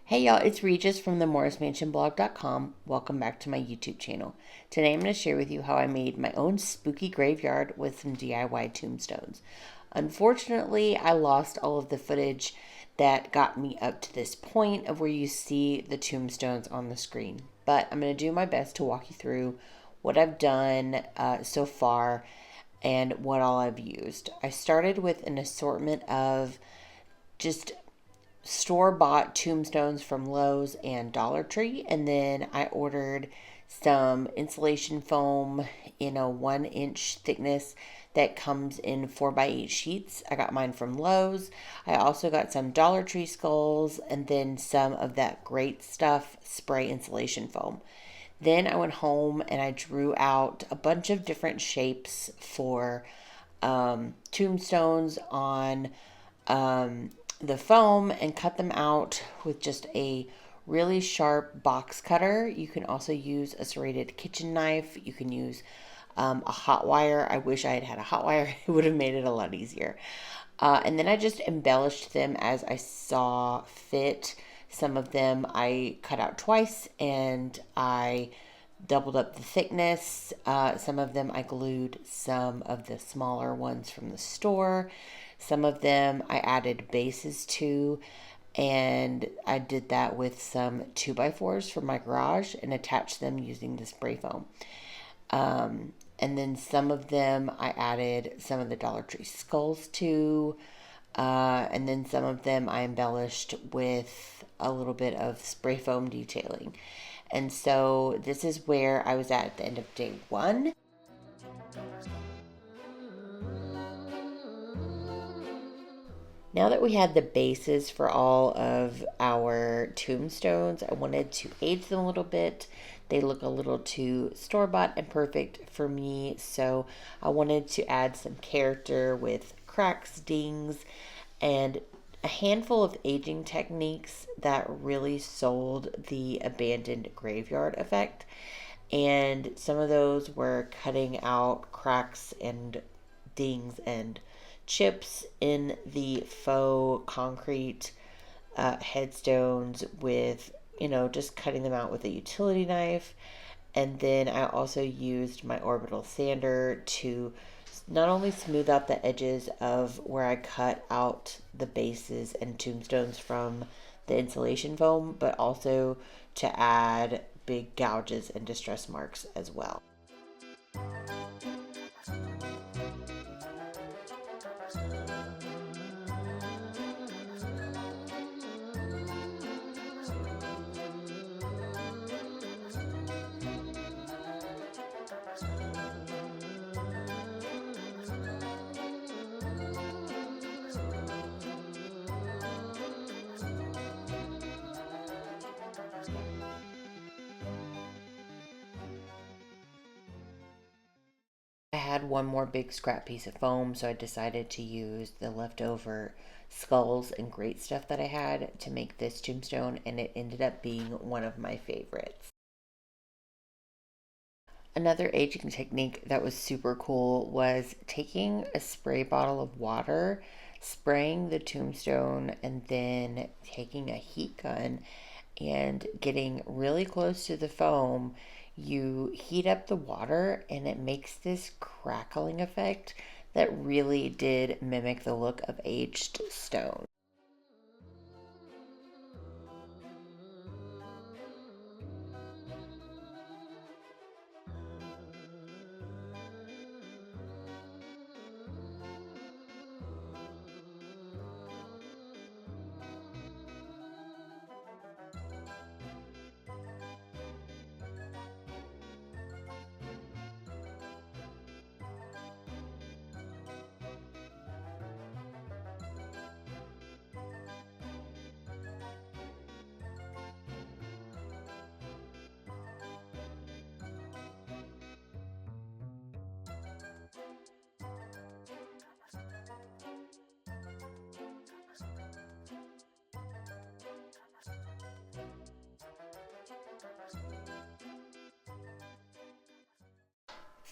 Hey y'all, it's Rhegis from the MorrisMansionBlog.com. Welcome back to my YouTube channel. Today I'm going to share with you how I made my own spooky graveyard with some DIY tombstones. Unfortunately, I lost all of the footage that got me up to this point of where you see the tombstones on the screen. But I'm going to do my best to walk you through what I've done so far and what all I've used. I started with an assortment of just store-bought tombstones from Lowe's and Dollar Tree, and then I ordered some insulation foam in a 1-inch thickness that comes in 4x8 sheets. I got mine from Lowe's. I also got some Dollar Tree skulls and then some of that Great Stuff spray insulation foam. Then I went home and I drew out a bunch of different shapes for tombstones on the foam and cut them out with just a really sharp box cutter. You can also use a serrated kitchen knife. You can use a hot wire. I wish I had had a hot wire. It would have made it a lot easier. And then I just embellished them as I saw fit. Some of them I cut out twice and I doubled up the thickness. Some of them I glued some of the smaller ones from the store. Some of them I added bases to, and I did that with some 2x4s from my garage and attached them using the spray foam. And then some of them I added some of the Dollar Tree skulls to, and then some of them I embellished with a little bit of spray foam detailing. And so this is where I was at the end of day one. Now that we had the bases for all of our tombstones, I wanted to age them a little bit. They look a little too store-bought and perfect for me, so I wanted to add some character with cracks, dings, and a handful of aging techniques that really sold the abandoned graveyard effect. And some of those were cutting out cracks and dings and chips in the faux concrete headstones with, just cutting them out with a utility knife. And then I also used my orbital sander to not only smooth out the edges of where I cut out the bases and tombstones from the insulation foam, but also to add big gouges and distress marks as well. I had one more big scrap piece of foam, so I decided to use the leftover skulls and great stuff that I had to make this tombstone, and it ended up being one of my favorites. Another aging technique that was super cool was taking a spray bottle of water, spraying the tombstone, and then taking a heat gun and getting really close to the foam. You heat up the water and it makes this crackling effect that really did mimic the look of aged stone.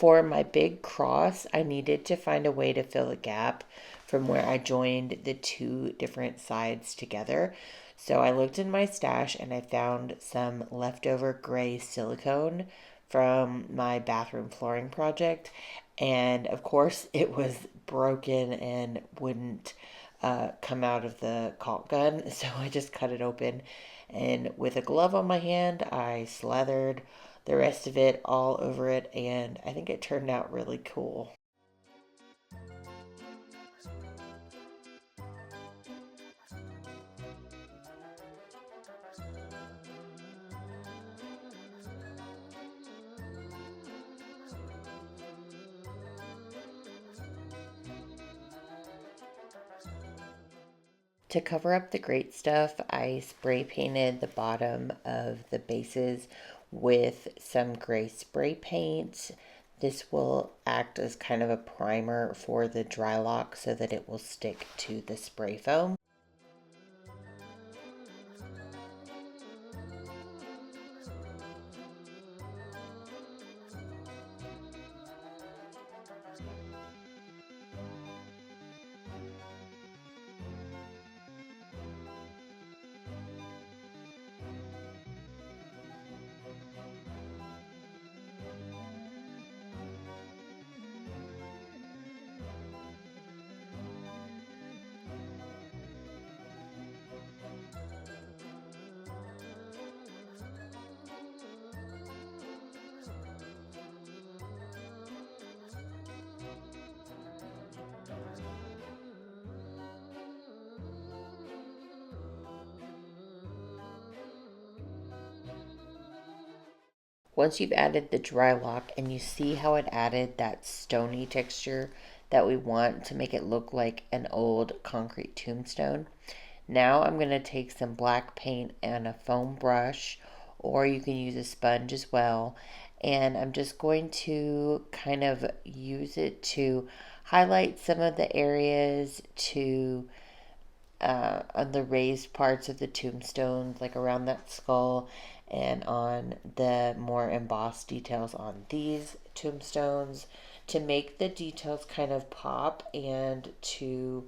For my big cross, I needed to find a way to fill the gap from where I joined the two different sides together. So I looked in my stash and I found some leftover gray silicone from my bathroom flooring project. And of course, it was broken and wouldn't come out of the caulk gun. So I just cut it open. And with a glove on my hand, I slathered the rest of it all over it. And I think it turned out really cool. To cover up the great stuff, I spray painted the bottom of the bases with some gray spray paint. This will act as kind of a primer for the dry lock so that it will stick to the spray foam. Once you've added the dry lock and you see how it added that stony texture that we want to make it look like an old concrete tombstone, now I'm going to take some black paint and a foam brush, or you can use a sponge as well, and I'm just going to kind of use it to highlight some of the areas to on the raised parts of the tombstones, like around that skull, and on the more embossed details on these tombstones to make the details kind of pop and to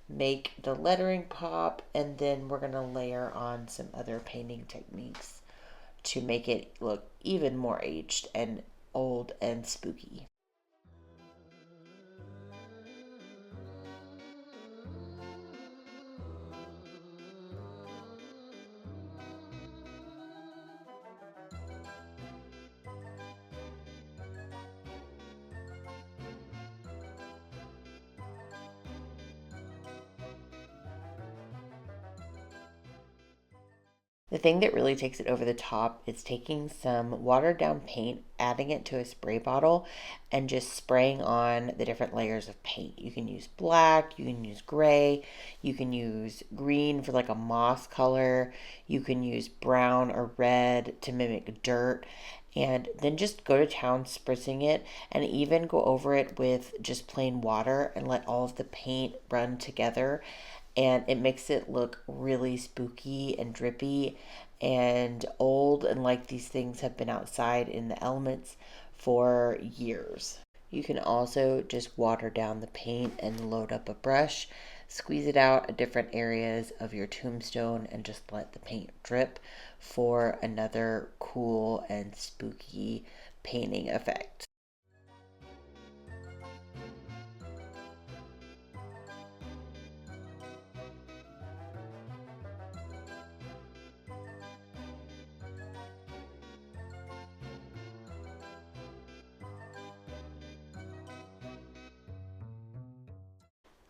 make the lettering pop. And then we're going to layer on some other painting techniques to make it look even more aged and old and spooky. The thing that really takes it over the top is taking some watered down paint, adding it to a spray bottle, and just spraying on the different layers of paint. You can use black, you can use gray, you can use green for like a moss color, you can use brown or red to mimic dirt, and then just go to town spritzing it, and even go over it with just plain water and let all of the paint run together, and it makes it look really spooky and drippy and old, and like these things have been outside in the elements for years. You can also just water down the paint and load up a brush, squeeze it out at different areas of your tombstone, and just let the paint drip for another cool and spooky painting effect.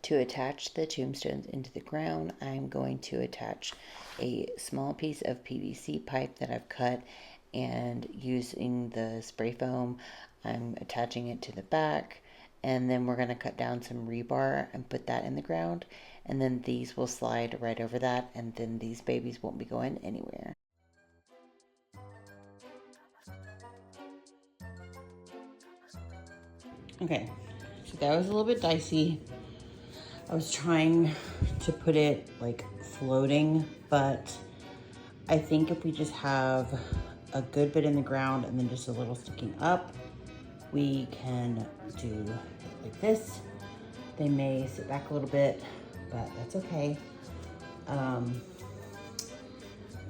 To attach the tombstones into the ground, I'm going to attach a small piece of PVC pipe that I've cut, and using the spray foam, I'm attaching it to the back, and then we're going to cut down some rebar and put that in the ground, and then these will slide right over that, and then these babies won't be going anywhere. Okay, so that was a little bit dicey. I was trying to put it like floating, but I think if we just have a good bit in the ground and then just a little sticking up, we can do it like this. They may sit back a little bit, but that's okay.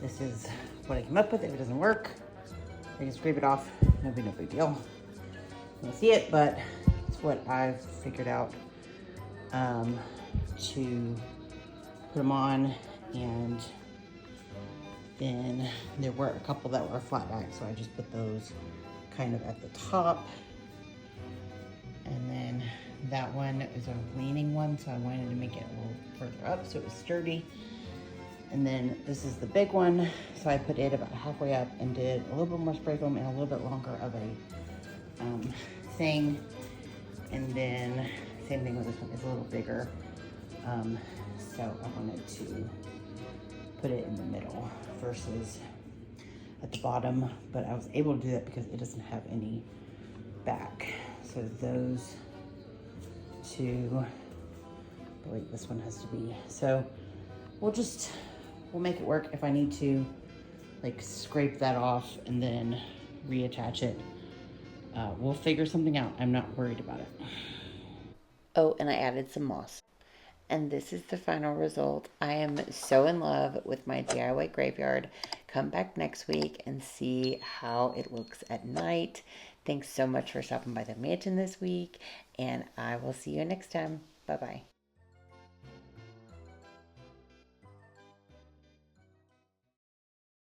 this is what I came up with. If it doesn't work, I can scrape it off. No big deal. You can't see it, but it's what I've figured out to put them on. And then there were a couple that were flat back, so I just put those kind of at the top. And then that one is a leaning one, so I wanted to make it a little further up so it was sturdy. And then this is the big one, so I put it about halfway up and did a little bit more spray foam and a little bit longer of a thing. And then same thing with this one, it's a little bigger. So I wanted to put it in the middle versus at the bottom, but I was able to do that because it doesn't have any back. So those two, but wait, this one has to be, so we'll make it work. If I need to like scrape that off and then reattach it, we'll figure something out. I'm not worried about it. Oh, and I added some moss. And this is the final result. I am so in love with my DIY graveyard. Come back next week and see how it looks at night. Thanks so much for stopping by the mansion this week, and I will see you next time. Bye-bye.